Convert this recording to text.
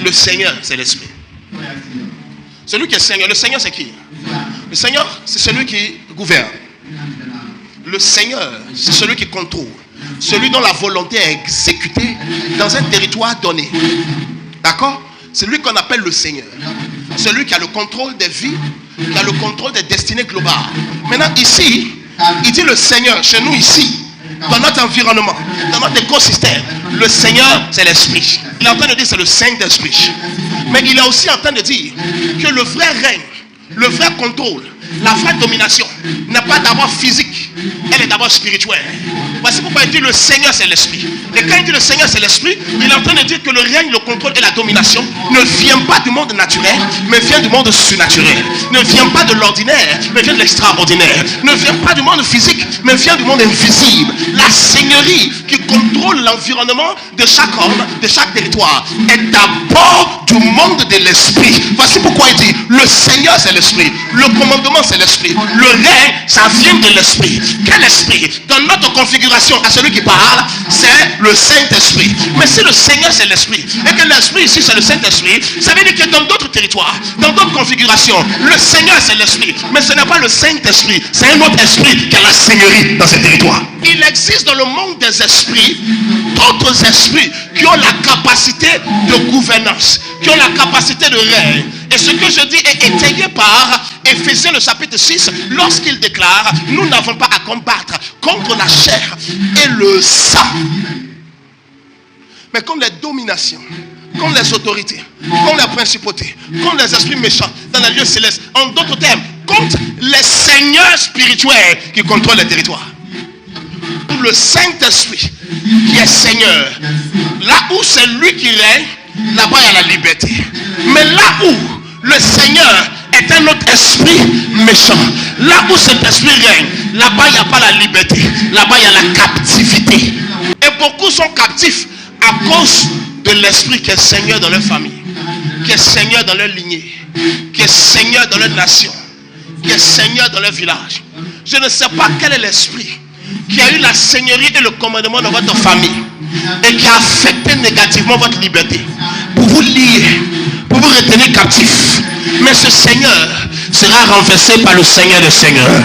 Le Seigneur, c'est l'Esprit. Celui qui est Seigneur, le Seigneur, c'est qui? Le Seigneur, c'est celui qui gouverne. Le Seigneur, c'est celui qui contrôle. Celui dont la volonté est exécutée dans un territoire donné. D'accord? C'est lui qu'on appelle le Seigneur. Celui qui a le contrôle des vies, qui a le contrôle des destinées globales. Maintenant, ici, il dit le Seigneur, chez nous ici, dans notre environnement, dans notre écosystème, le Seigneur, c'est l'Esprit. Il est en train de dire c'est le Saint-Esprit. Mais il est aussi en train de dire que le vrai règne, le vrai contrôle, la vraie domination n'est pas d'abord physique, elle est d'abord spirituelle. Voici pourquoi il dit le Seigneur c'est l'Esprit. Et quand il dit le Seigneur c'est l'Esprit, il est en train de dire que le règne, le contrôle et la domination ne vient pas du monde naturel, mais vient du monde surnaturel. Ne vient pas de l'ordinaire, mais vient de l'extraordinaire. Ne vient pas du monde physique, mais vient du monde invisible. La seigneurie qui contrôle l'environnement de chaque homme, de chaque territoire, est d'abord du monde de l'Esprit. Voici pourquoi il dit le Seigneur c'est l'Esprit. Le commandement c'est l'Esprit. Le règne, ça vient de l'Esprit. Quel Esprit? Dans notre configuration, à celui qui parle, c'est le Saint-Esprit. Mais si le Seigneur c'est l'Esprit, et que l'Esprit ici c'est le Saint-Esprit, ça veut dire que dans d'autres territoires, dans d'autres configurations, le Seigneur c'est l'Esprit. Mais ce n'est pas le Saint-Esprit, c'est un autre esprit qui a la seigneurie dans ces territoires. Il existe dans le monde des esprits d'autres esprits qui ont la capacité de gouvernance, qui ont la capacité de règne. Et ce que je dis est étayé par Éphésiens le chapitre 6, lorsqu'il déclare: nous n'avons pas à combattre contre la chair et le sang, mais contre les dominations, contre les autorités, contre les principautés, contre les esprits méchants dans les lieux célestes. En d'autres termes, contre les seigneurs spirituels qui contrôlent les territoires. Le Saint-Esprit qui est Seigneur, là où c'est lui qui règne, là-bas il y a la liberté. Mais là où le Seigneur est un autre esprit méchant, là où cet esprit règne, là-bas il n'y a pas la liberté, là-bas il y a la captivité. Et beaucoup sont captifs à cause de l'esprit qui est Seigneur dans leur famille, qui est Seigneur dans leur lignée, qui est Seigneur dans leur nation, qui est Seigneur dans leur village. Je ne sais pas quel est l'esprit qui a eu la seigneurie et le commandement dans votre famille et qui a affecté négativement votre liberté pour vous lier, pour vous retenir captif. Mais ce Seigneur sera renversé par le Seigneur des Seigneurs.